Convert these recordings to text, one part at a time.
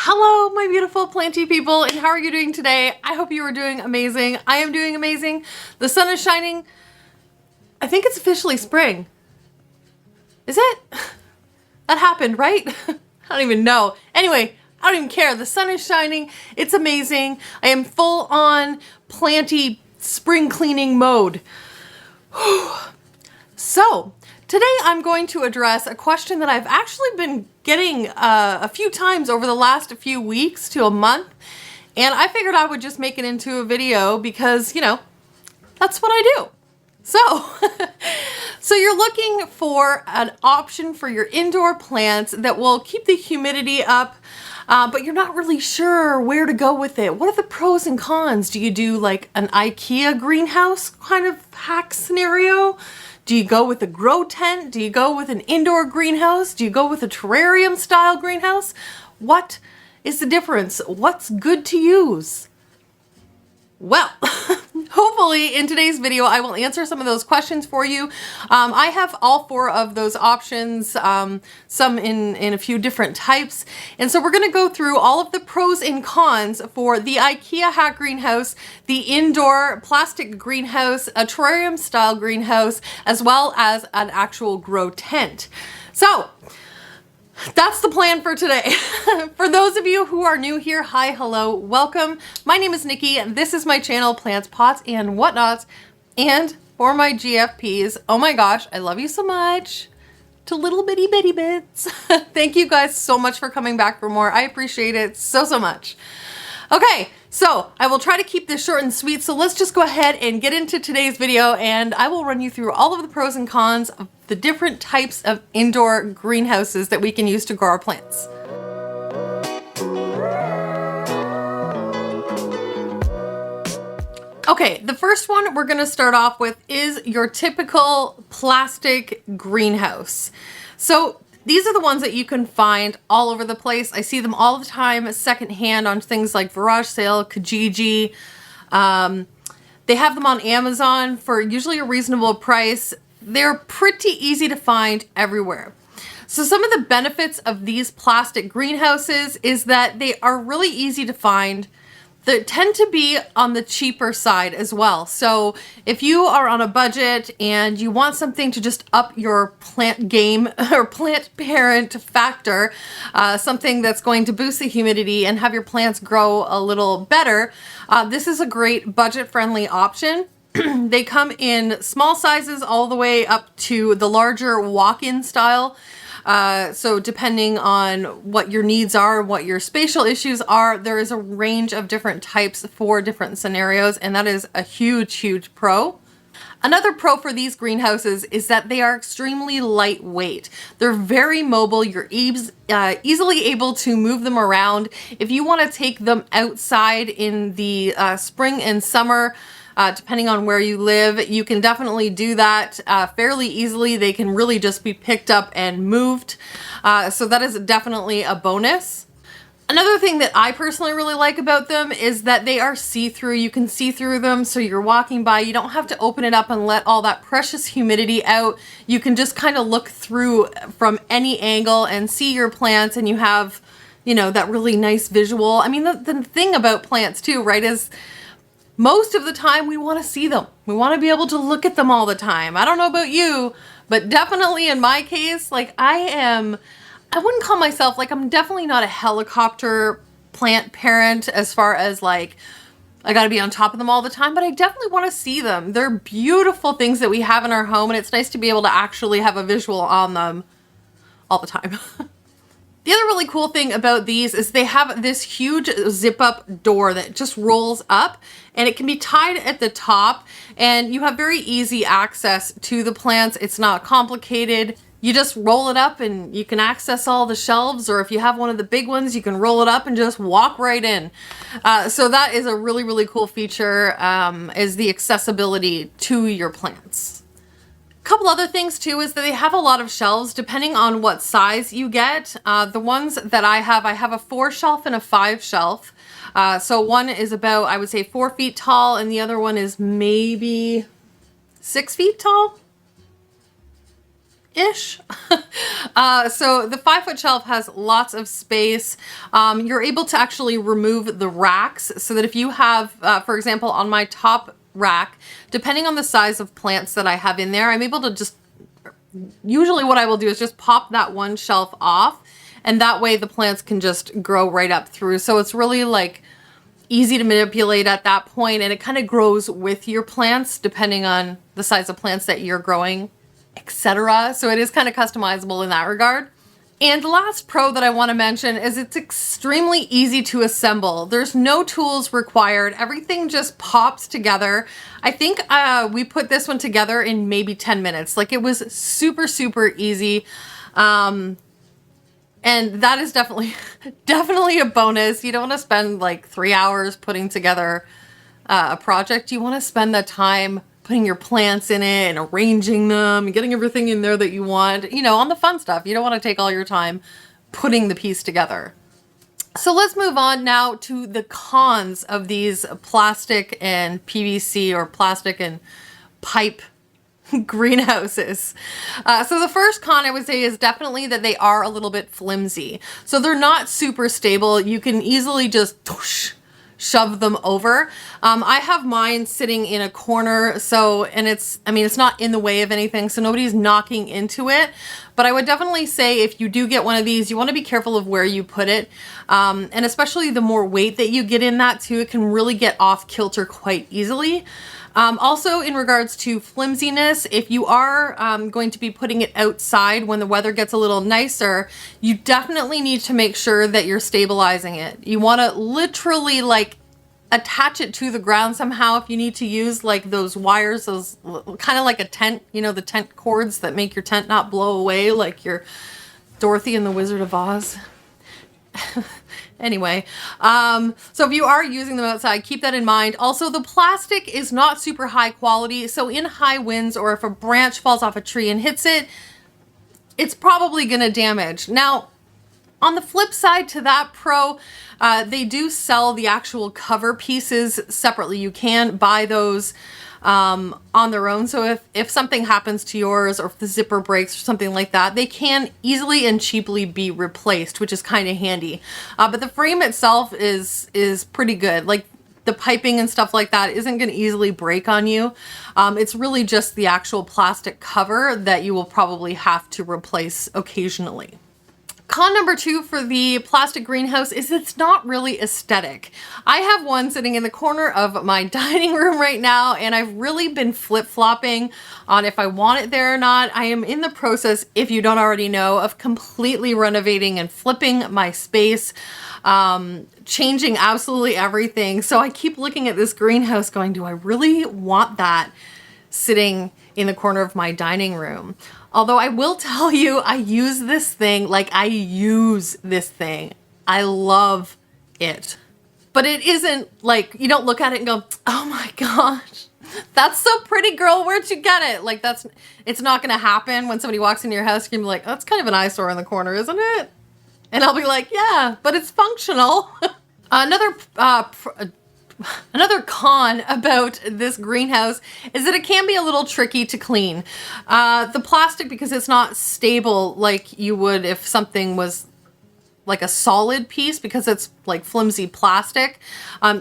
Hello, my beautiful planty people, and how are you doing today? I hope you are doing amazing. I am doing amazing. The sun is shining. I think it's officially spring. Is it? That happened, right? I don't even know. Anyway, I don't even care. The sun is shining. It's amazing. I am full on planty spring cleaning mode. So, today I'm going to address a question that I've actually been getting a few times over the last few weeks to a month, and I figured I would just make it into a video because, you know, that's what I do. So, so you're looking for an option for your indoor plants that will keep the humidity up, but you're not really sure where to go with it. What are the pros and cons? Do you do like an Ikea greenhouse kind of hack scenario? Do you go with a grow tent? Do you go with an indoor greenhouse? Do you go with a terrarium style greenhouse? What is the difference? What's good to use? Well, hopefully in today's video, I will answer some of those questions for you. I have all four of those options, some in a few different types. And so we're going to go through all of the pros and cons for the Ikea hack greenhouse, the indoor plastic greenhouse, a terrarium style greenhouse, as well as an actual grow tent. So that's the plan for today. For those of you who are new here, hi, hello, welcome. My name is Nikki, and this is my channel, Plants, Pots, and Whatnots. And for my GFPs, oh my gosh, I love you so much. To little bitty bits. Thank you guys so much for coming back for more. I appreciate it so much. Okay, so I will try to keep this short and sweet, so let's just go ahead and get into today's video, and I will run you through all of the pros and cons of the different types of indoor greenhouses that we can use to grow our plants. Okay, the first one we're gonna start off with is your typical plastic greenhouse. So these are the ones that you can find all over the place. I see them all the time secondhand on things like Garage Sale, Kijiji. They have them on Amazon for usually a reasonable price. They're pretty easy to find everywhere. So some of the benefits of these plastic greenhouses is that they are really easy to find. They tend to be on the cheaper side as well. So if you are on a budget and you want something to just up your plant game or plant parent factor, something that's going to boost the humidity and have your plants grow a little better, this is a great budget-friendly option. They come in small sizes all the way up to the larger walk-in style. So depending on what your needs are, what your spatial issues are, there is a range of different types for different scenarios, and that is a huge pro. Another pro for these greenhouses is that they are extremely lightweight. They're very mobile. You're easily able to move them around. If you want to take them outside in the spring and summer, depending on where you live, you can definitely do that fairly easily. They can really just be picked up and moved. So that is definitely a bonus. Another thing that I personally really like about them is that they are see-through. You can see through them, so you're walking by. You don't have to open it up and let all that precious humidity out. You can just kind of look through from any angle and see your plants, and you have, you know, that really nice visual. I mean, the thing about plants too, right, is most of the time we want to see them. We want to be able to look at them all the time. I don't know about you, but definitely in my case, like I wouldn't call myself, like, I'm definitely not a helicopter plant parent as far as like, I gotta be on top of them all the time, but I definitely want to see them. They're beautiful things that we have in our home, and it's nice to be able to actually have a visual on them all the time. The other really cool thing about these is they have this huge zip up door that just rolls up, and it can be tied at the top, and you have very easy access to the plants. It's not complicated. You just roll it up and you can access all the shelves, or if you have one of the big ones, you can roll it up and just walk right in. So that is a really cool feature, is the accessibility to your plants. A couple other things too is that they have a lot of shelves depending on what size you get. The ones that I have a 4 shelf and a 5 shelf. So one is about, I would say, 4 feet tall, and the other one is maybe 6 feet tall. ish. So the 5-foot shelf has lots of space. You're able to actually remove the racks so that if you have, for example, on my top rack, depending on the size of plants that I have in there, I'm able to just, usually what I will do is just pop that one shelf off, and that way the plants can just grow right up through. So it's really like easy to manipulate at that point, and it kind of grows with your plants depending on the size of plants that you're growing, etc. So it is kind of customizable in that regard. And the last pro that I want to mention is it's extremely easy to assemble. There's no tools required. Everything just pops together. I think we put this one together in maybe 10 minutes. Like, it was super, super easy. And that is definitely, definitely a bonus. You don't want to spend like 3 hours putting together a project. You want to spend the time putting your plants in it and arranging them and getting everything in there that you want, you know, on the fun stuff. You don't want to take all your time putting the piece together. So let's move on now to the cons of these plastic and PVC or plastic and pipe greenhouses. So the first con I would say is definitely that they are a little bit flimsy. So they're not super stable. You can easily just shove them over. I have mine sitting in a corner, so, and it's not in the way of anything, so nobody's knocking into it. But I would definitely say if you do get one of these, you want to be careful of where you put it. And especially the more weight that you get in that too, it can really get off kilter quite easily. Also, in regards to flimsiness, if you are going to be putting it outside when the weather gets a little nicer, you definitely need to make sure that you're stabilizing it. You want to literally like attach it to the ground somehow if you need to use like those wires, those kind of like a tent, you know, the tent cords that make your tent not blow away like your Dorothy and the Wizard of Oz. Anyway, so if you are using them outside, keep that in mind. Also, the plastic is not super high quality, so in high winds or if a branch falls off a tree and hits it, it's probably going to damage. Now, on the flip side to that pro, they do sell the actual cover pieces separately. You can buy those on their own. So if something happens to yours or if the zipper breaks or something like that, they can easily and cheaply be replaced, which is kind of handy. But the frame itself is pretty good. Like the piping and stuff like that isn't going to easily break on you. It's really just the actual plastic cover that you will probably have to replace occasionally. Con number 2 for the plastic greenhouse is it's not really aesthetic. I have one sitting in the corner of my dining room right now, and I've really been flip-flopping on if I want it there or not. I am in the process, if you don't already know, of completely renovating and flipping my space, changing absolutely everything. So I keep looking at this greenhouse going, do I really want that sitting in the corner of my dining room? Although I will tell you, I use this thing. I love it. But it isn't like, you don't look at it and go, oh my gosh, that's so pretty, girl, where'd you get it? Like it's not gonna happen when somebody walks into your house, you're gonna be like, that's kind of an eyesore in the corner, isn't it? And I'll be like, yeah, but it's functional. Another con about this greenhouse is that it can be a little tricky to clean. The plastic, because it's not stable like you would if something was like a solid piece, because it's like flimsy plastic,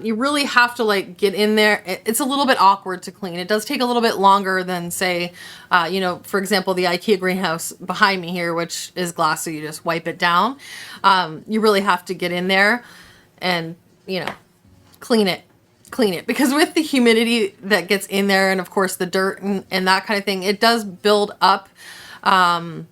you really have to like get in there. It's a little bit awkward to clean. It does take a little bit longer than say, you know, for example, the Ikea greenhouse behind me here, which is glass, so you just wipe it down. You really have to get in there and, you know, clean it because with the humidity that gets in there and of course the dirt and that kind of thing, it does build up, you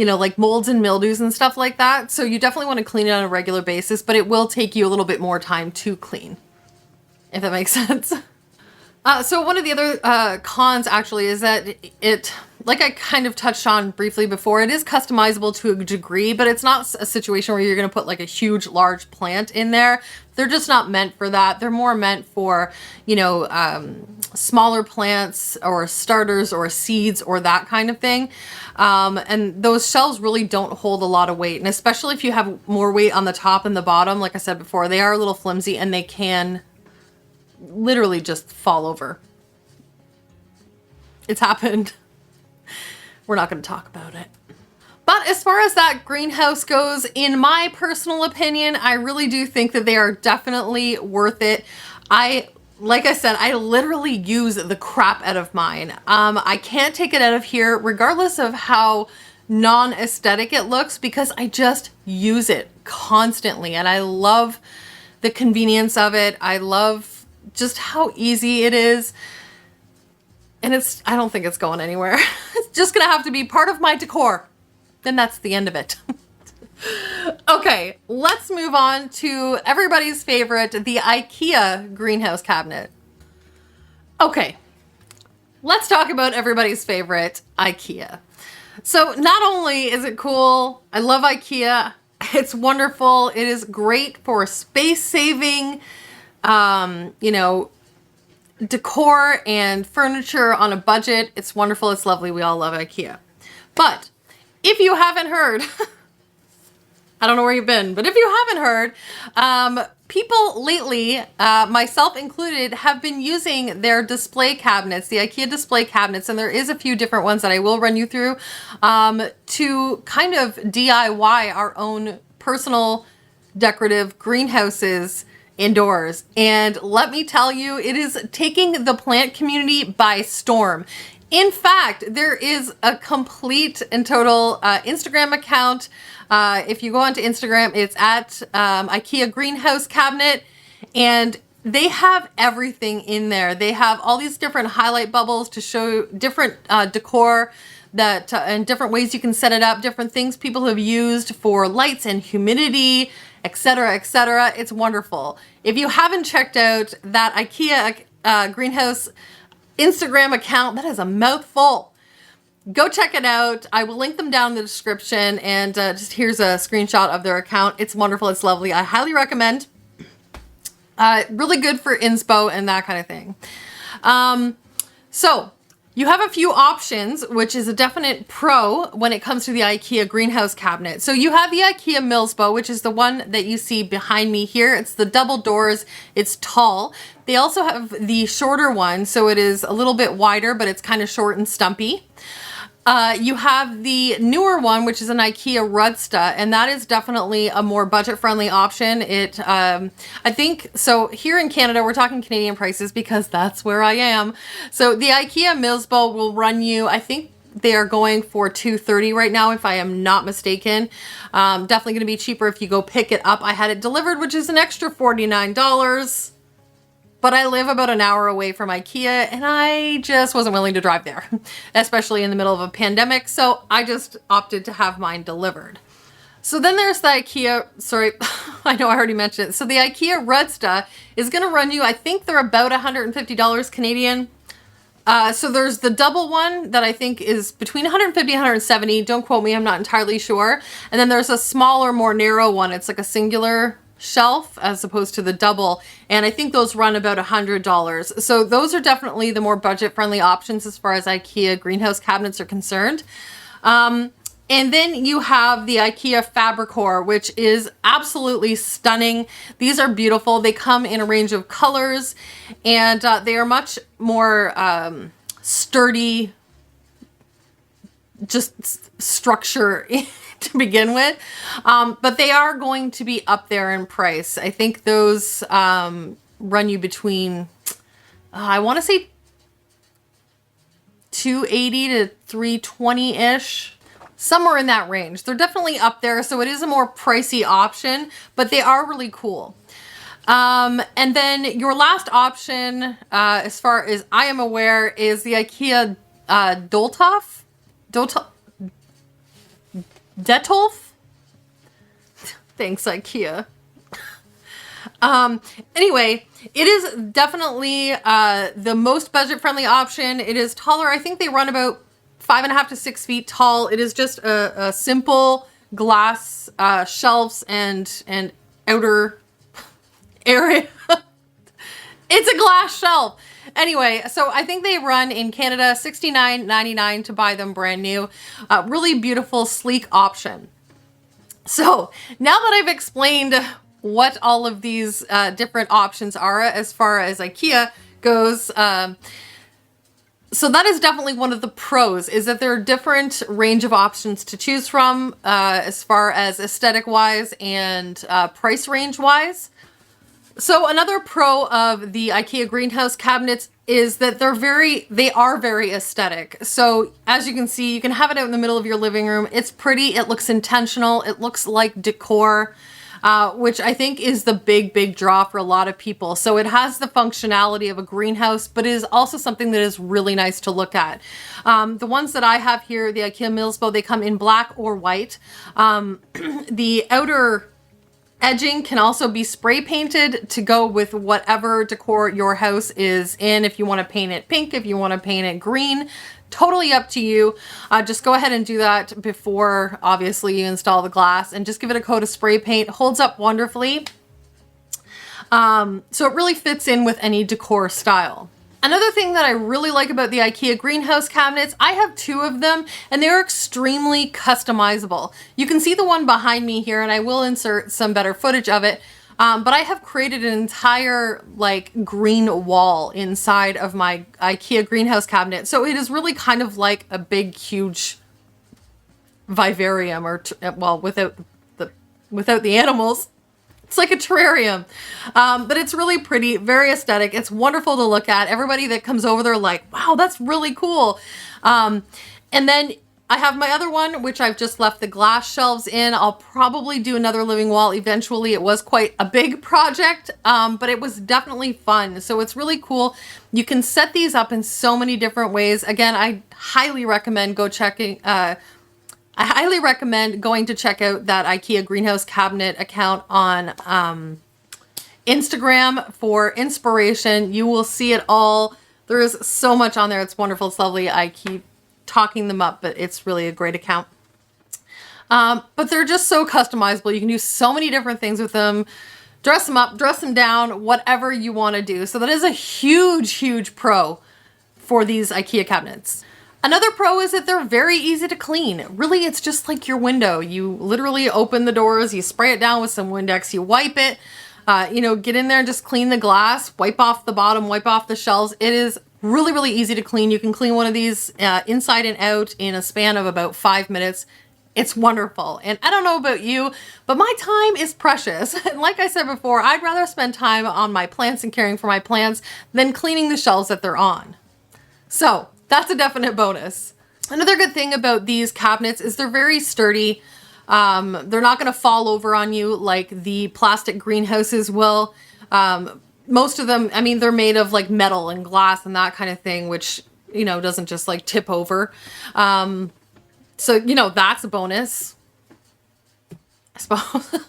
know, like molds and mildews and stuff like that. So you definitely want to clean it on a regular basis, but it will take you a little bit more time to clean, if that makes sense. So one of the other cons actually is that it, like I kind of touched on briefly before, it is customizable to a degree, but it's not a situation where you're going to put like a huge, large plant in there. They're just not meant for that. They're more meant for, you know, smaller plants or starters or seeds or that kind of thing. And those shelves really don't hold a lot of weight. And especially if you have more weight on the top and the bottom, like I said before, they are a little flimsy and they can literally just fall over. It's happened. We're not going to talk about it. But as far as that greenhouse goes, in my personal opinion, I really do think that they are definitely worth it. Like I said, I literally use the crap out of mine. I can't take it out of here regardless of how non-aesthetic it looks because I just use it constantly and I love the convenience of it. I love just how easy it is. And I don't think it's going anywhere. It's just gonna have to be part of my decor. Then that's the end of it. Okay, let's move on to everybody's favorite, the IKEA greenhouse cabinet. Okay, let's talk about everybody's favorite, IKEA. So not only is it cool, I love IKEA, it's wonderful, it is great for space saving, you know, decor and furniture on a budget. It's wonderful, it's lovely, we all love IKEA. But if you haven't heard, I don't know where you've been, but if you haven't heard, people lately, myself included, have been using their display cabinets, the IKEA display cabinets, and there is a few different ones that I will run you through, to kind of DIY our own personal decorative greenhouses indoors. And let me tell you, it is taking the plant community by storm. In fact, there is a complete and total Instagram account. If you go onto Instagram, it's at IKEA Greenhouse Cabinet, and they have everything in there. They have all these different highlight bubbles to show different decor that and different ways you can set it up, different things people have used for lights and humidity, etc., etc. It's wonderful. If you haven't checked out that IKEA Greenhouse Instagram account, that is a mouthful. Go check it out. I will link them down in the description, and just here's a screenshot of their account. It's wonderful. It's lovely. I highly recommend. Really good for inspo and that kind of thing. So you have a few options, which is a definite pro when it comes to the IKEA greenhouse cabinet. So you have the IKEA Milbso, which is the one that you see behind me here. It's the double doors. It's tall. They also have the shorter one, so it is a little bit wider, but it's kind of short and stumpy. You have the newer one, which is an IKEA Rudsta, and that is definitely a more budget-friendly option. I think, so here in Canada, we're talking Canadian prices because that's where I am. So the IKEA Milbso will run you, I think they are going for $230 right now, if I am not mistaken. Definitely going to be cheaper if you go pick it up. I had it delivered, which is an extra $49. But I live about an hour away from IKEA and I just wasn't willing to drive there, especially in the middle of a pandemic. So I just opted to have mine delivered. So then there's the IKEA, sorry, I know I already mentioned it. So the IKEA Rudsta is going to run you, I think they're about $150 Canadian. So there's the double one that I think is between 150 and 170. Don't quote me, I'm not entirely sure. And then there's a smaller, more narrow one. It's like a singular shelf as opposed to the double, and I think those run about $100. So those are definitely the more budget-friendly options as far as IKEA greenhouse cabinets are concerned. And then you have the IKEA Fabricor, which is absolutely stunning. These are beautiful. They come in a range of colors, and they are much more sturdy, just structure to begin with, but they are going to be up there in price. I think those run you between, I want to say $280 to $320-ish, somewhere in that range. They're definitely up there, so it is a more pricey option, but they are really cool. And then your last option, as far as I am aware, is the IKEA Detolf? Thanks, IKEA. Anyway, it is definitely the most budget-friendly option. It is taller. I think they run about 5.5 to 6 feet tall. It is just a simple glass shelves and outer area. It's a glass shelf. Anyway, so I think they run in Canada $69.99 to buy them brand new. Really beautiful, sleek option. So now that I've explained what all of these different options are as far as IKEA goes, So that is definitely one of the pros, is that there are different range of options to choose from as far as aesthetic wise and price range wise. So another pro of the IKEA greenhouse cabinets is that they are very aesthetic. So as you can see, you can have it out in the middle of your living room. It's pretty, it looks intentional, it looks like decor, which I think is the big draw for a lot of people. So it has the functionality of a greenhouse, but it is also something that is really nice to look at. The ones that I have here, the IKEA Milbso, they come in black or white. The outer edging can also be spray painted to go with whatever decor your house is in. If you want to paint it pink, if you want to paint it green, totally up to you. Just go ahead and do that before, obviously, you install the glass, and just give it a coat of spray paint. Holds up wonderfully. So it really fits in with any decor style. Another thing that I really like about the IKEA greenhouse cabinets, I have 2 of them and they're extremely customizable. You can see the one behind me here, and I will insert some better footage of it. But I have created an entire like green wall inside of my IKEA greenhouse cabinet. So it is really kind of like a big, huge vivarium, or well, without the animals. It's like a terrarium, but it's really pretty, very aesthetic. It's wonderful to look at. Everybody that comes over, they're like, wow, that's really cool. And then I have my other one, which I've just left the glass shelves in. I'll probably do another living wall eventually. It was quite a big project, but it was definitely fun. So it's really cool. You can set these up in so many different ways. Again, I highly recommend I highly recommend going to check out that IKEA greenhouse cabinet account on Instagram for inspiration. You will see it all. There is so much on there. It's wonderful. It's lovely. I keep talking them up, but it's really a great account. But they're just so customizable. You can do so many different things with them. Dress them up, dress them down, whatever you want to do. So that is a huge pro for these IKEA cabinets. Another pro is that they're very easy to clean. Really, it's just like your window. You literally open the doors, you spray it down with some Windex, you wipe it, get in there and just clean the glass, wipe off the bottom, wipe off the shelves. It is really easy to clean. You can clean one of these inside and out in a span of about 5 minutes. It's wonderful. And I don't know about you, but my time is precious. And like I said before, I'd rather spend time on my plants and caring for my plants than cleaning the shelves that they're on. So that's a definite bonus. Another good thing about these cabinets is they're very sturdy. They're not going to fall over on you like the plastic greenhouses will. Most of them, I mean, they're made of like metal and glass and that kind of thing, which, doesn't just like tip over. So, that's a bonus, I suppose.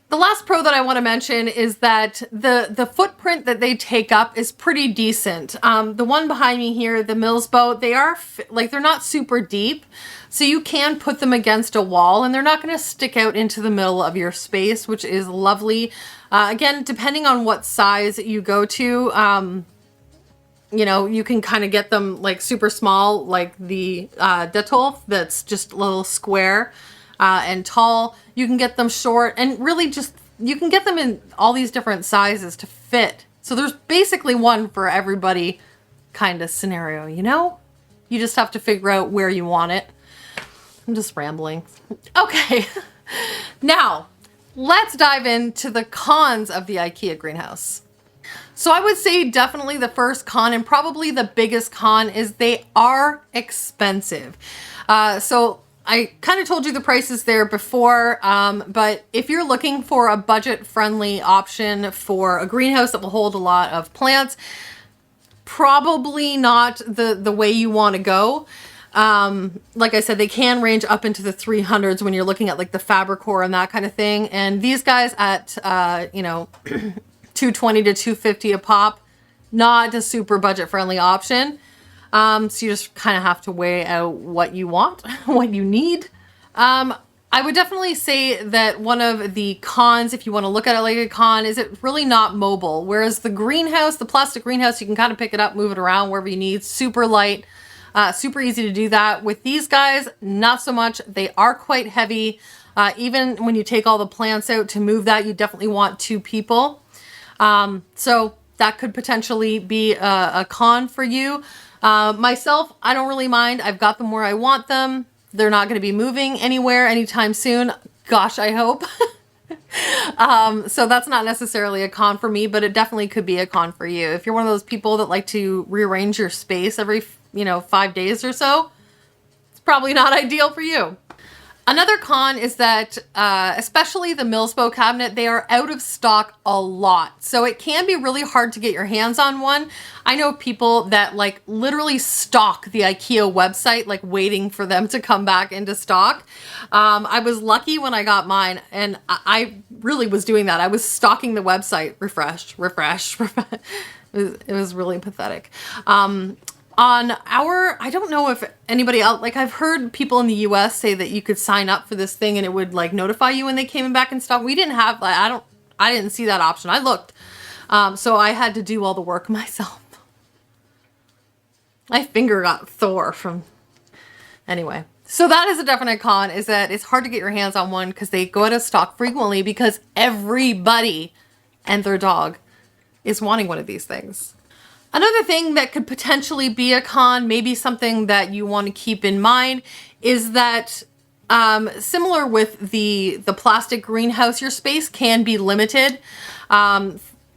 The last pro that I want to mention is that the footprint that they take up is pretty decent. The one behind me here, the Milbso, they're not super deep, so you can put them against a wall and they're not going to stick out into the middle of your space, which is lovely. Again, depending on what size you go to, you can kind of get them like super small, like the Detolf, that's just a little square and tall. You can get them short, and really you can get them in all these different sizes to fit. So there's basically one for everybody kind of scenario, You just have to figure out where you want it. I'm just rambling. Okay, now let's dive into the cons of the IKEA greenhouse. So I would say definitely the first con, and probably the biggest con, is they are expensive. So I kind of told you the prices there before, but if you're looking for a budget-friendly option for a greenhouse that will hold a lot of plants, probably not the way you want to go. Like I said, they can range up into the 300s when you're looking at like the Fabricor and that kind of thing. And these guys at, $220 to $250 a pop, not a super budget-friendly option. So you just kind of have to weigh out what you want, what you need. I would definitely say that one of the cons, if you want to look at it like a con, is it's really not mobile. Whereas the greenhouse, the plastic greenhouse, you can kind of pick it up, move it around wherever you need. Super light, super easy to do that. With these guys, not so much. They are quite heavy. Even when you take all the plants out to move that, you definitely want 2 people. So that could potentially be a con for you. Myself, I don't really mind. I've got them where I want them. They're not going to be moving anywhere anytime soon. Gosh, I hope. So that's not necessarily a con for me, but it definitely could be a con for you. If you're one of those people that like to rearrange your space every, 5 days or so, it's probably not ideal for you. Another con is that, especially the Milbso cabinet, they are out of stock a lot. So it can be really hard to get your hands on one. I know people that like literally stalk the Ikea website, like waiting for them to come back into stock. I was lucky when I got mine, and I really was doing that. I was stalking the website, refresh. It was really pathetic. I don't know if anybody else, like I've heard people in the US say that you could sign up for this thing and it would like notify you when they came back in stock. We didn't have, like, I didn't see that option. I looked. So I had to do all the work myself. My finger got Thor anyway. So that is a definite con, is that it's hard to get your hands on one because they go out of stock frequently because everybody and their dog is wanting one of these things. Another thing that could potentially be a con, maybe something that you want to keep in mind, is that similar with the plastic greenhouse, your space can be limited.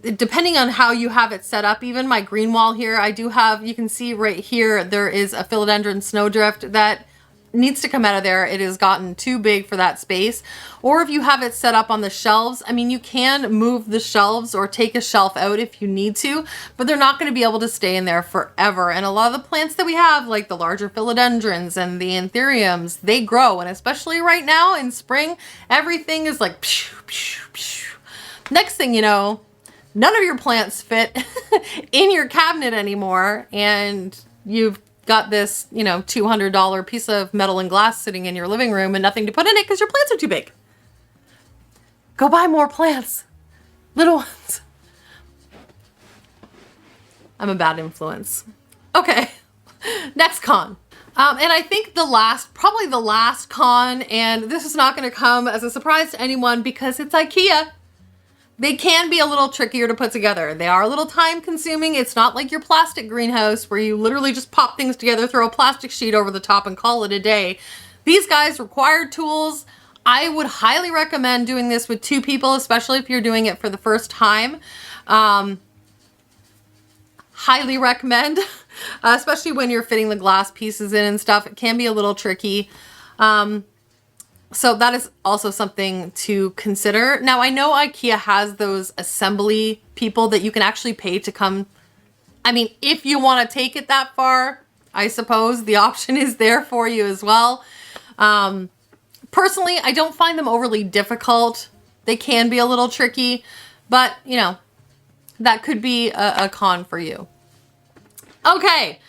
Depending on how you have it set up. Even my green wall here, I do have, you can see right here, there is a philodendron snowdrift that needs to come out of there. It has gotten too big for that space. Or if you have it set up on the shelves, I mean, you can move the shelves or take a shelf out if you need to, but they're not going to be able to stay in there forever. And a lot of the plants that we have, like the larger philodendrons and the anthuriums, they grow. And especially right now in spring, everything is like, pshh, pshh, pshh. Next thing you know, none of your plants fit in your cabinet anymore. And you've got this, $200 piece of metal and glass sitting in your living room and nothing to put in it because your plants are too big. Go buy more plants. Little ones. I'm a bad influence. Okay, next con. And I think probably the last con, and this is not going to come as a surprise to anyone because it's IKEA. They can be a little trickier to put together. They are a little time consuming. It's not like your plastic greenhouse where you literally just pop things together, throw a plastic sheet over the top and call it a day. These guys require tools. I would highly recommend doing this with 2 people, especially if you're doing it for the first time. Highly recommend, especially when you're fitting the glass pieces in and stuff. It can be a little tricky. So that is also something to consider. Now, I know IKEA has those assembly people that you can actually pay to come. I mean, if you want to take it that far, I suppose the option is there for you as well. Personally, I don't find them overly difficult. They can be a little tricky, but that could be a con for you. Okay.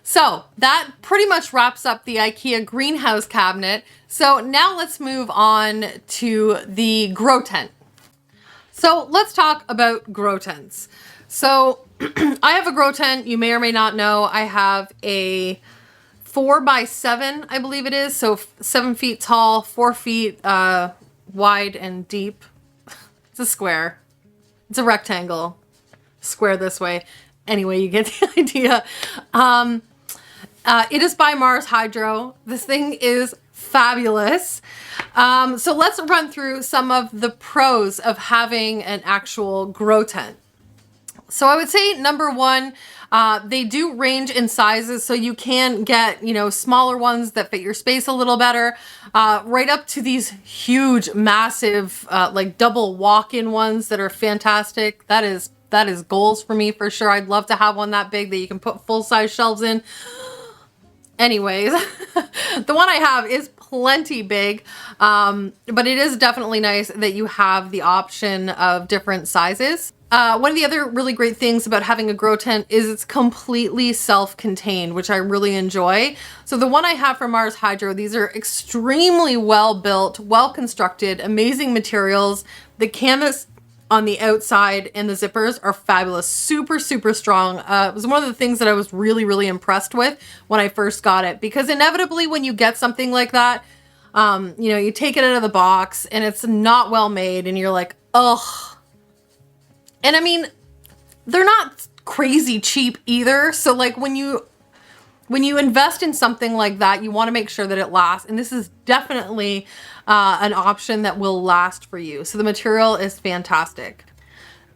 So that pretty much wraps up the IKEA greenhouse cabinet. So now let's move on to the grow tent. So let's talk about grow tents. So I have a grow tent. You may or may not know I have a 4x7, I believe it is. So 7 feet tall, 4 feet wide and deep. It's a square. It's a rectangle. Square this way. Anyway, you get the idea. It is by Mars Hydro. This thing is fabulous. So let's run through some of the pros of having an actual grow tent. So I would say number one, they do range in sizes. So you can get, smaller ones that fit your space a little better, right up to these huge, massive, like double walk-in ones that are fantastic. That is goals for me for sure. I'd love to have one that big that you can put full-size shelves in. Anyways, the one I have is plenty big, but it is definitely nice that you have the option of different sizes. One of the other really great things about having a grow tent is it's completely self-contained, which I really enjoy. So the one I have from Mars Hydro, these are extremely well built, well constructed, amazing materials. The canvas on the outside and the zippers are fabulous. Super, super strong. It was one of the things that I was really, really impressed with when I first got it, because inevitably when you get something like that, you take it out of the box and it's not well made and you're like, ugh. And I mean, they're not crazy cheap either. So like when you invest in something like that, you want to make sure that it lasts. And this is definitely an option that will last for you. So the material is fantastic.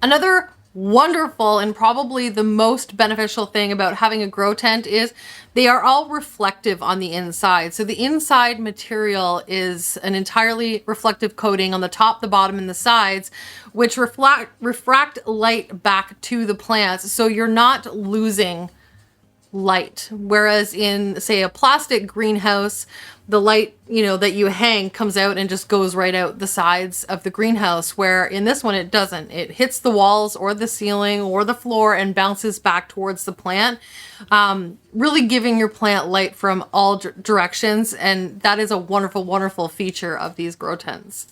Another wonderful and probably the most beneficial thing about having a grow tent is they are all reflective on the inside. So the inside material is an entirely reflective coating on the top, the bottom, and the sides, which refract light back to the plants. So you're not losing light. Whereas in, say, a plastic greenhouse, the light, you know, that you hang comes out and just goes right out the sides of the greenhouse, where in this one it doesn't. It hits the walls or the ceiling or the floor and bounces back towards the plant, really giving your plant light from all directions. And that is a wonderful, wonderful feature of these grow tents.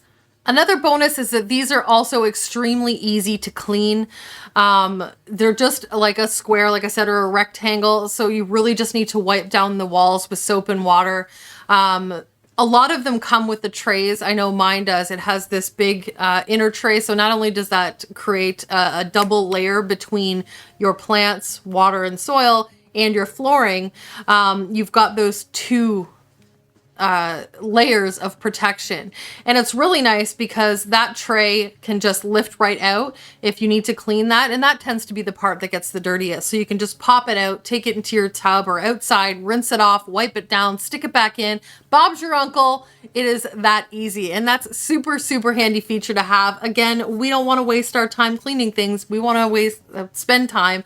Another bonus is that these are also extremely easy to clean. They're just like a square, like I said, or a rectangle. So you really just need to wipe down the walls with soap and water. A lot of them come with the trays. I know mine does. It has this big inner tray. So not only does that create a double layer between your plants, water and soil, and your flooring, you've got those two layers of protection. And it's really nice because that tray can just lift right out if you need to clean that. And that tends to be the part that gets the dirtiest. So you can just pop it out, take it into your tub or outside, rinse it off, wipe it down, stick it back in. Bob's your uncle. It is that easy. And that's super, super handy feature to have. Again, we don't want to waste our time cleaning things. We want to spend time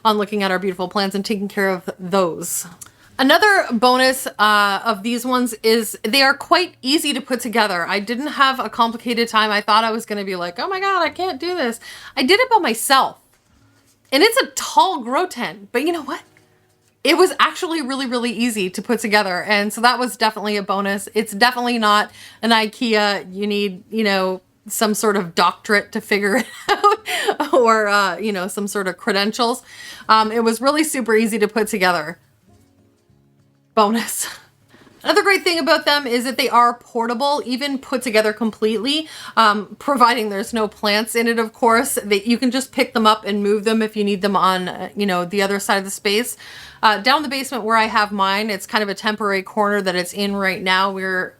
on looking at our beautiful plants and taking care of those. Another bonus of these ones is they are quite easy to put together. I didn't have a complicated time. I thought I was going to be like, oh my God, I can't do this. I did it by myself. And it's a tall grow tent, but you know what? It was actually really, really easy to put together. And so that was definitely a bonus. It's definitely not an Ikea. You need, you know, some sort of doctorate to figure it out or, you know, some sort of credentials. It was really super easy to put together. Bonus. Another great thing about them is that they are portable, even put together completely, providing there's no plants in it, of course. That you can just pick them up and move them if you need them on, you know, the other side of the space. Down the basement where I have mine, it's kind of a temporary corner that it's in right now. We're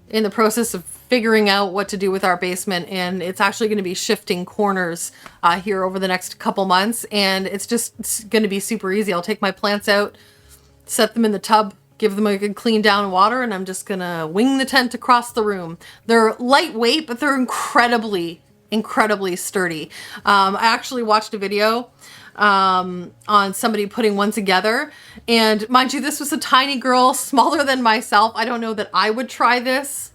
in the process of figuring out what to do with our basement, and it's actually going to be shifting corners here over the next couple months, and it's going to be super easy. I'll take my plants out, set them in the tub, give them a good clean down in water, and I'm just gonna wing the tent across the room. They're lightweight, but they're incredibly, incredibly sturdy. I actually watched a video on somebody putting one together, and mind you, this was a tiny girl, smaller than myself. I don't know that I would try this.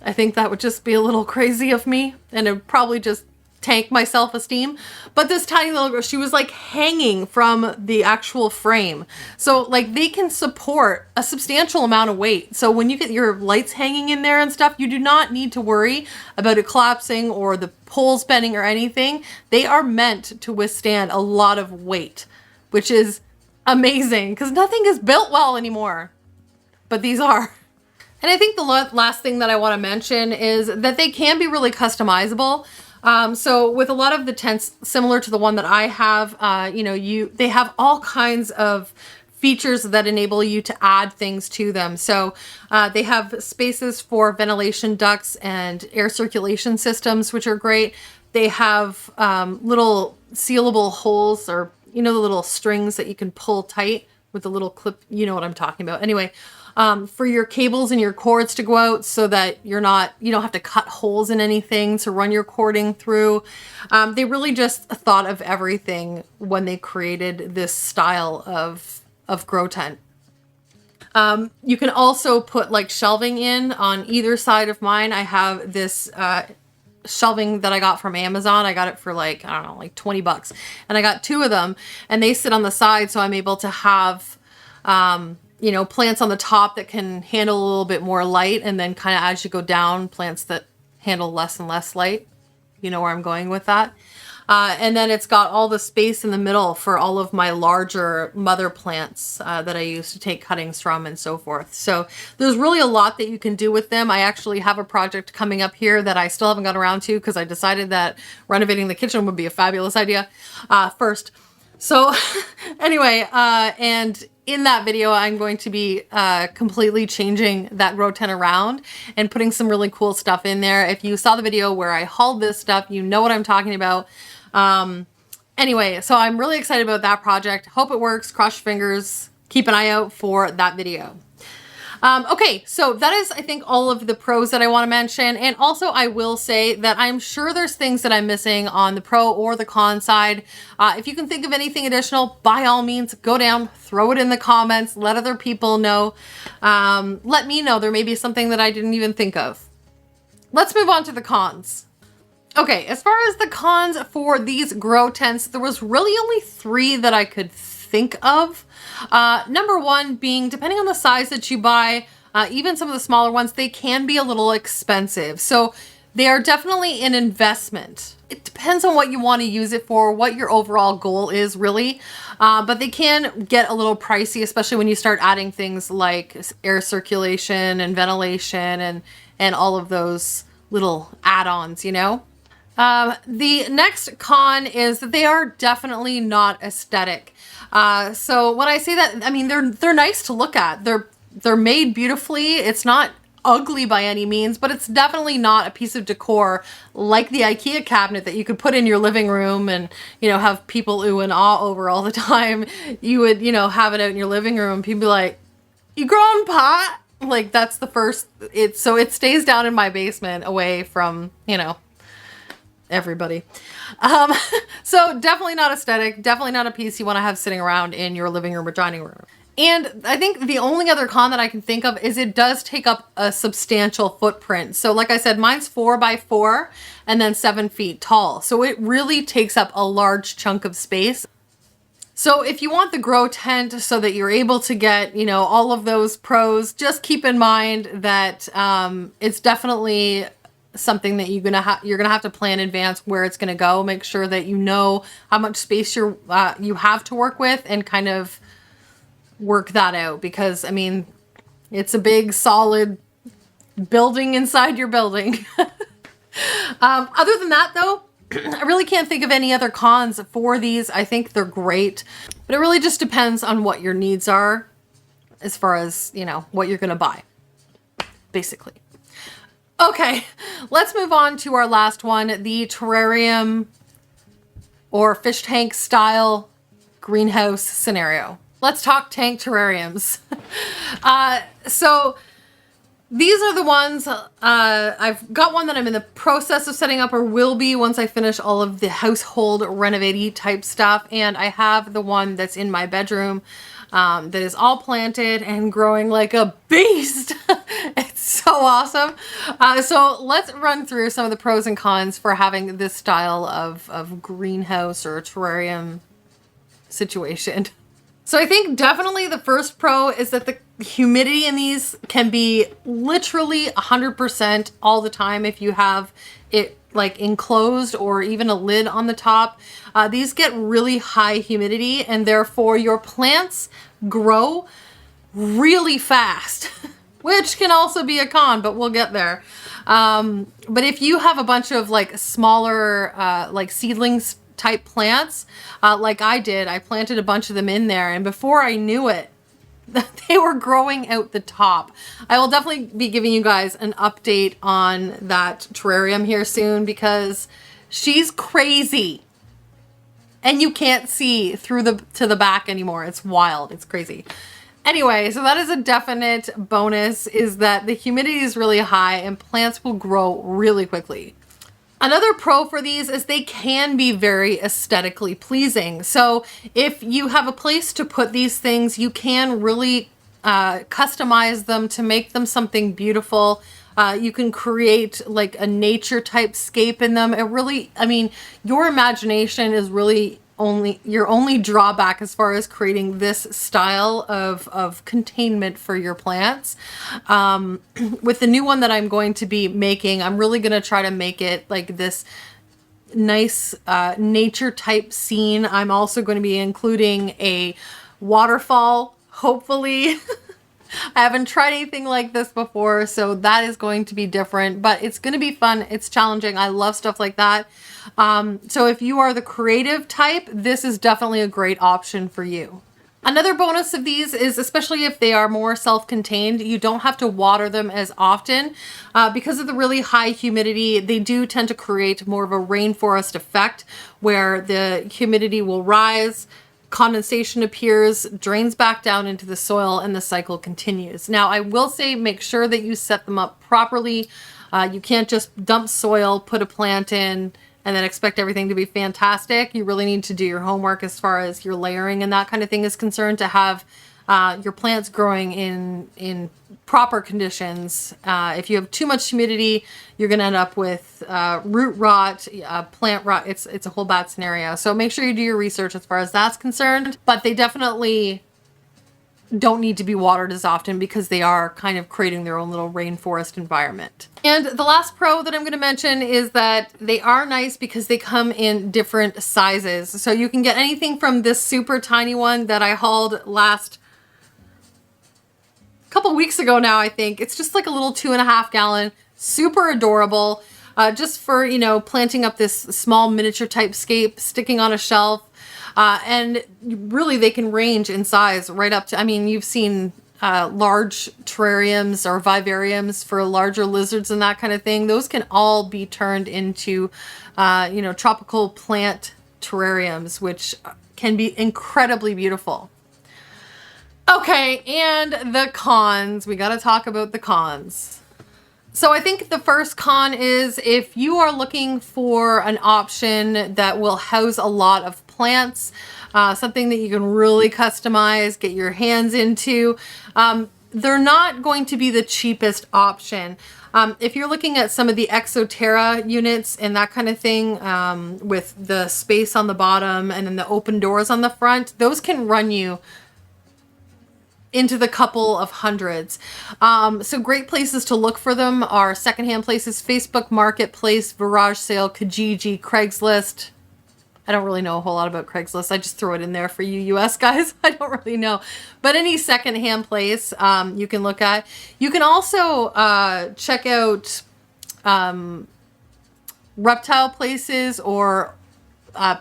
I think that would just be a little crazy of me, and it would probably just tank my self-esteem. But this tiny little girl, she was like hanging from the actual frame. So like they can support a substantial amount of weight. So when you get your lights hanging in there and stuff, you do not need to worry about it collapsing or the poles bending or anything. They are meant to withstand a lot of weight, which is amazing because nothing is built well anymore, but these are. And I think the last thing that I want to mention is that they can be really customizable. So with a lot of the tents similar to the one that I have, you know, they have all kinds of features that enable you to add things to them. So they have spaces for ventilation ducts and air circulation systems, which are great. They have little sealable holes, or, you know, the little strings that you can pull tight with the little clip. You know what I'm talking about. Anyway, for your cables and your cords to go out so that you don't have to cut holes in anything to run your cording through. They really just thought of everything when they created this style of grow tent. You can also put like shelving in on either side of mine. I have this shelving that I got from Amazon. I got it for like, I don't know, like 20 bucks. And I got 2 of them, and they sit on the side, so I'm able to have you know, plants on the top that can handle a little bit more light, and then kind of as you go down, plants that handle less and less light. You know where I'm going with that. And then it's got all the space in the middle for all of my larger mother plants that I use to take cuttings from and so forth. So there's really a lot that you can do with them. I actually have a project coming up here that I still haven't got around to because I decided that renovating the kitchen would be a fabulous idea first. So anyway, and in that video, I'm going to be completely changing that grow tent around and putting some really cool stuff in there. If you saw the video where I hauled this stuff, you know what I'm talking about. Anyway, so I'm really excited about that project. Hope it works. Cross your fingers. Keep an eye out for that video. Okay, so that is, I think, all of the pros that I want to mention. And also I will say that I'm sure there's things that I'm missing on the pro or the con side. If you can think of anything additional, by all means, go down, throw it in the comments, let other people know. Let me know. There may be something that I didn't even think of. Let's move on to the cons. Okay, as far as the cons for these grow tents, there was really only 3 that I could think of. Number 1 being, depending on the size that you buy, even some of the smaller ones, they can be a little expensive. So they are definitely an investment. It depends on what you want to use it for, what your overall goal is really. But they can get a little pricey, especially when you start adding things like air circulation and ventilation and all of those little add-ons, you know? The next con is that they are definitely not aesthetic. So when I say that, I mean, they're nice to look at. They're made beautifully. It's not ugly by any means, but it's definitely not a piece of decor like the Ikea cabinet that you could put in your living room and, you know, have people ooh and ah over all the time. You would, you know, have it out in your living room and people be like, "You growing pot?" Like that's the first, so it stays down in my basement away from, you know, everybody. So definitely not aesthetic, definitely not a piece you want to have sitting around in your living room or dining room. And I think the only other con that I can think of is it does take up a substantial footprint. So like I said, mine's 4x4 and then 7 feet tall. So it really takes up a large chunk of space. So if you want the grow tent so that you're able to get, you know, all of those pros, just keep in mind that it's definitely something that you're gonna have to plan in advance where it's gonna go. Make sure that you know how much space you have to work with and kind of work that out, because I mean it's a big solid building inside your building. Other than that though, I really can't think of any other cons for these. I think they're great, but it really just depends on what your needs are as far as, you know, what you're gonna buy, basically. Okay, let's move on to our last one, the terrarium or fish tank style greenhouse scenario. Let's talk tank terrariums. So these are the ones, I've got one that I'm in the process of setting up or will be once I finish all of the household renovating type stuff. And I have the one that's in my bedroom that is all planted and growing like a beast. It's so awesome. So let's run through some of the pros and cons for having this style of greenhouse or terrarium situation. So I think definitely the first pro is that the humidity in these can be literally 100% all the time if you have it like enclosed or even a lid on the top. These get really high humidity and therefore your plants grow really fast, which can also be a con, but we'll get there. But if you have a bunch of like smaller like seedlings type plants, like I did, I planted a bunch of them in there and before I knew it, they were growing out the top. I will definitely be giving you guys an update on that terrarium here soon because she's crazy and you can't see through to the back anymore. It's wild. It's crazy. Anyway, so that is a definite bonus, is that the humidity is really high and plants will grow really quickly. Another pro for these is they can be very aesthetically pleasing. So if you have a place to put these things, you can really customize them to make them something beautiful. You can create like a nature type scape in them. It really, I mean, your imagination is really your only drawback as far as creating this style of containment for your plants. With the new one that I'm going to be making, I'm really going to try to make it like this nice nature type scene. I'm also going to be including a waterfall, hopefully. I haven't tried anything like this before, so that is going to be different, but it's going to be fun. It's challenging. I love stuff like that. So if you are the creative type, this is definitely a great option for you. Another bonus of these is, especially if they are more self-contained, you don't have to water them as often. Because of the really high humidity, they do tend to create more of a rainforest effect where the humidity will rise, condensation appears, drains back down into the soil, and the cycle continues. Now, I will say make sure that you set them up properly. You can't just dump soil, put a plant in, and then expect everything to be fantastic. You really need to do your homework as far as your layering and that kind of thing is concerned to have your plants growing in proper conditions. If you have too much humidity, you're going to end up with root rot, plant rot. It's a whole bad scenario. So make sure you do your research as far as that's concerned. But they definitely don't need to be watered as often because they are kind of creating their own little rainforest environment. And the last pro that I'm going to mention is that they are nice because they come in different sizes. So you can get anything from this super tiny one that I hauled last couple weeks ago now, I think. It's just like a little 2.5 gallon, super adorable, just for, you know, planting up this small miniature type scape, sticking on a shelf. And really they can range in size right up to, I mean, you've seen large terrariums or vivariums for larger lizards and that kind of thing. Those can all be turned into, you know, tropical plant terrariums, which can be incredibly beautiful. Okay, and the cons. We got to talk about the cons. So I think the first con is if you are looking for an option that will house a lot of plants, something that you can really customize, get your hands into, they're not going to be the cheapest option. If you're looking at some of the Exoterra units and that kind of thing, with the space on the bottom and then the open doors on the front, those can run you into the couple of hundreds. So great places to look for them are secondhand places, Facebook Marketplace, Garage Sale, Kijiji, Craigslist. I don't really know a whole lot about Craigslist. I just throw it in there for you US guys. I don't really know. But any secondhand place you can look at. You can also check out reptile places or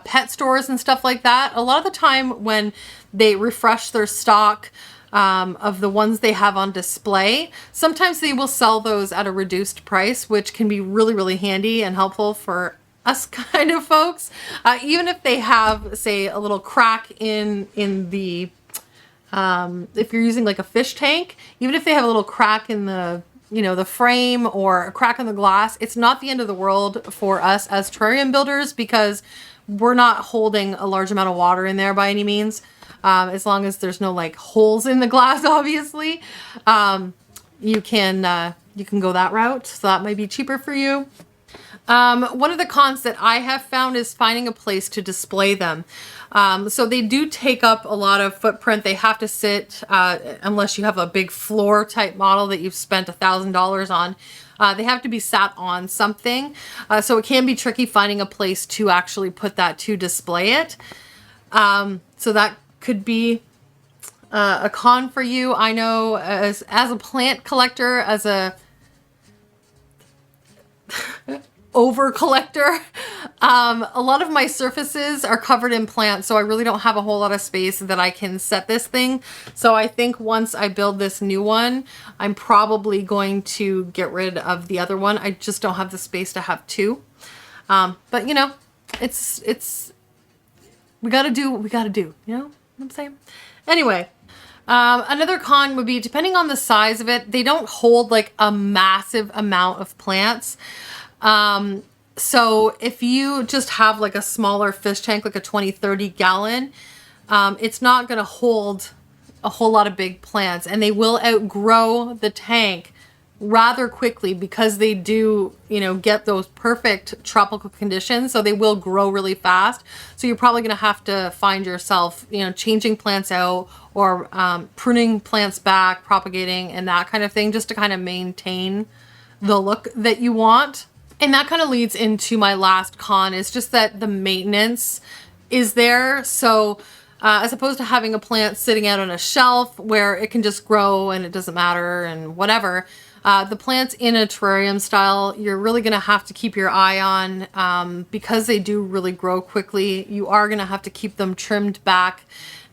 pet stores and stuff like that. A lot of the time when they refresh their stock of the ones they have on display, sometimes they will sell those at a reduced price, which can be really, really handy and helpful for us kind of folks. Even if they have, say, a little crack in the, if you're using like a fish tank, even if they have a little crack in the, you know, the frame or a crack in the glass, it's not the end of the world for us as terrarium builders because we're not holding a large amount of water in there by any means. As long as there's no like holes in the glass, obviously, you can go that route. So that might be cheaper for you. One of the cons that I have found is finding a place to display them. So they do take up a lot of footprint. They have to sit, unless you have a big floor type model that you've spent $1,000 on. They have to be sat on something. So it can be tricky finding a place to actually put that to display it. So that could be a con for you. I know as a plant collector, as a over collector, a lot of my surfaces are covered in plants, so I really don't have a whole lot of space that I can set this thing. So I think once I build this new one, I'm probably going to get rid of the other one. I just don't have the space to have two. But you know, it's we gotta do what we gotta do, you know what I'm saying? Anyway, another con would be, depending on the size of it, they don't hold like a massive amount of plants. So if you just have like a smaller fish tank, like a 20-30 gallon, it's not going to hold a whole lot of big plants, and they will outgrow the tank rather quickly because they do, you know, get those perfect tropical conditions. So they will grow really fast. So you're probably going to have to find yourself, you know, changing plants out or pruning plants back, propagating and that kind of thing, just to kind of maintain the look that you want. And that kind of leads into my last con, is just that the maintenance is there. So as opposed to having a plant sitting out on a shelf where it can just grow and it doesn't matter and whatever, the plants in a terrarium style, you're really going to have to keep your eye on because they do really grow quickly. You are going to have to keep them trimmed back.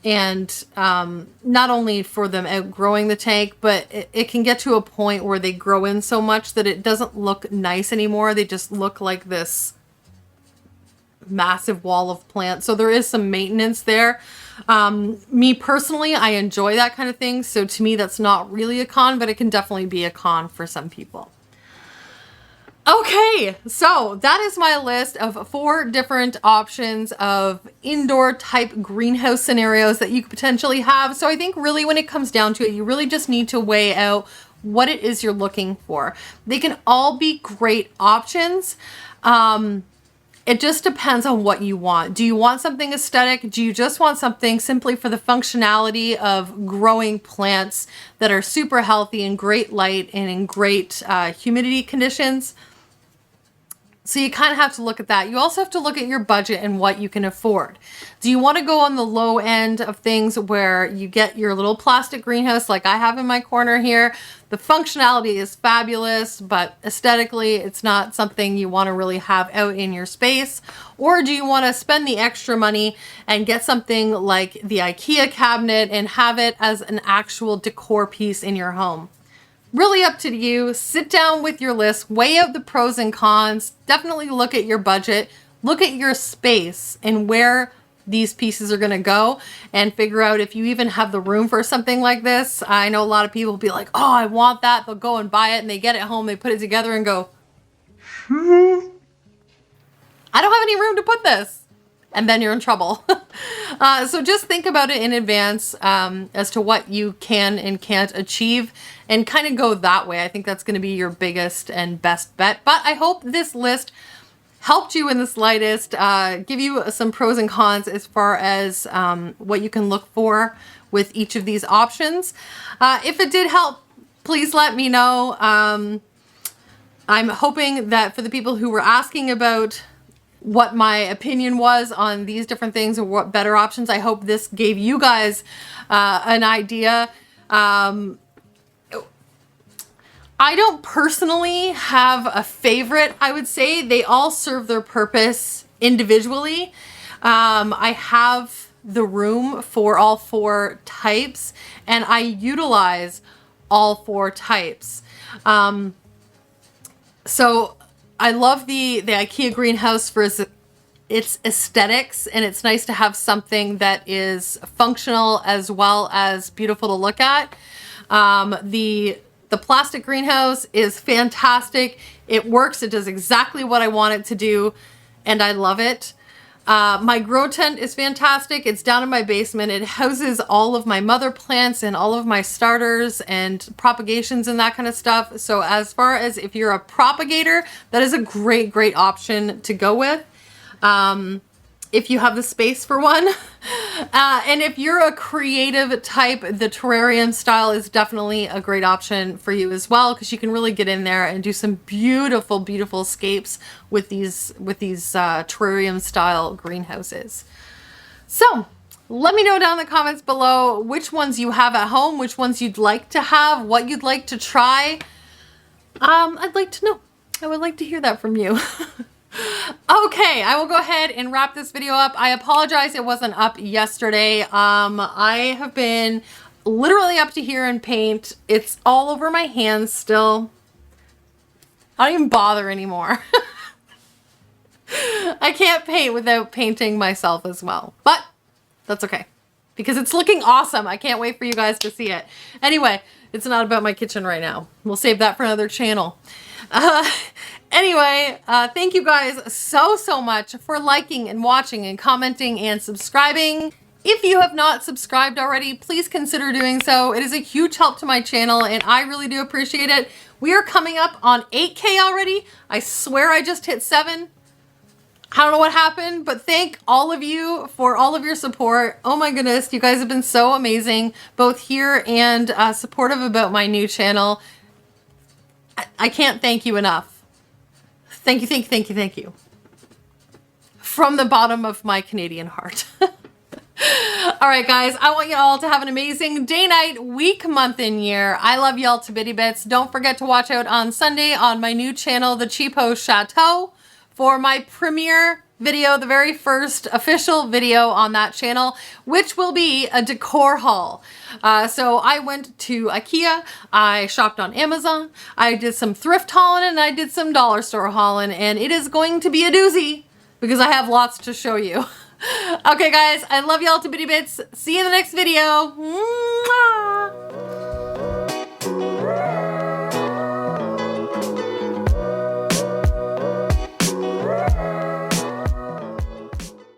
And not only for them outgrowing the tank, but it can get to a point where they grow in so much that it doesn't look nice anymore. They just look like this massive wall of plants. So there is some maintenance there. Me personally, I enjoy that kind of thing. So to me, that's not really a con, but it can definitely be a con for some people. Okay, so that is my list of 4 different options of indoor type greenhouse scenarios that you could potentially have. So I think really when it comes down to it, you really just need to weigh out what it is you're looking for. They can all be great options. It just depends on what you want. Do you want something aesthetic? Do you just want something simply for the functionality of growing plants that are super healthy in great light and in great humidity conditions? So you kind of have to look at that. You also have to look at your budget and what you can afford. Do you want to go on the low end of things where you get your little plastic greenhouse like I have in my corner here? The functionality is fabulous, but aesthetically it's not something you want to really have out in your space. Or do you want to spend the extra money and get something like the Ikea cabinet and have it as an actual decor piece in your home? Really up to you. Sit down with your list, weigh out the pros and cons, definitely look at your budget, look at your space and where these pieces are going to go, and figure out if you even have the room for something like this. I know a lot of people will be like, oh, I want that. They'll go and buy it and they get it home, they put it together and go, I don't have any room to put this. And then you're in trouble. So just think about it in advance as to what you can and can't achieve and kind of go that way. I think that's going to be your biggest and best bet. But I hope this list helped you in the slightest, give you some pros and cons as far as what you can look for with each of these options. If it did help, please let me know. I'm hoping that for the people who were asking about what my opinion was on these different things or what better options, I hope this gave you guys an idea. I don't personally have a favorite. I would say they all serve their purpose individually. I have the room for all 4 types and I utilize all 4 types. So I love the IKEA greenhouse for its aesthetics, and it's nice to have something that is functional as well as beautiful to look at. The plastic greenhouse is fantastic. It works. It does exactly what I want it to do, and I love it. My grow tent is fantastic. It's down in my basement. It houses all of my mother plants and all of my starters and propagations and that kind of stuff. So as far as if you're a propagator, that is a great, great option to go with. If you have the space for one. And if you're a creative type, the terrarium style is definitely a great option for you as well, because you can really get in there and do some beautiful, beautiful scapes with these terrarium style greenhouses. So let me know down in the comments below which ones you have at home, which ones you'd like to have, what you'd like to try. I'd like to know. I would like to hear that from you. Okay, I will go ahead and wrap this video up. I apologize it wasn't up yesterday. I have been literally up to here in paint. It's all over my hands still. I don't even bother anymore. I can't paint without painting myself as well, but that's okay because it's looking awesome. I can't wait for you guys to see it. Anyway, it's not about my kitchen right now. We'll save that for another channel. Anyway, thank you guys so much for liking and watching and commenting and subscribing. If you have not subscribed already, please consider doing so. It is a huge help to my channel and I really do appreciate it. We are coming up on 8K already. I swear I just hit 7. I don't know what happened, but thank all of you for all of your support. Oh my goodness, you guys have been so amazing, both here and supportive about my new channel. I can't thank you enough. Thank you, thank you, thank you, thank you. From the bottom of my Canadian heart. All right, guys, I want you all to have an amazing day, night, week, month, and year. I love y'all to bitty bits. Don't forget to watch out on Sunday on my new channel, The Cheapo Chateau, for my premiere video, the very first official video on that channel, which will be a decor haul. So I went to Ikea, I shopped on Amazon, I did some thrift hauling, and I did some dollar store hauling, and it is going to be a doozy because I have lots to show you. Okay, guys, I love y'all to bitty bits. See you in the next video.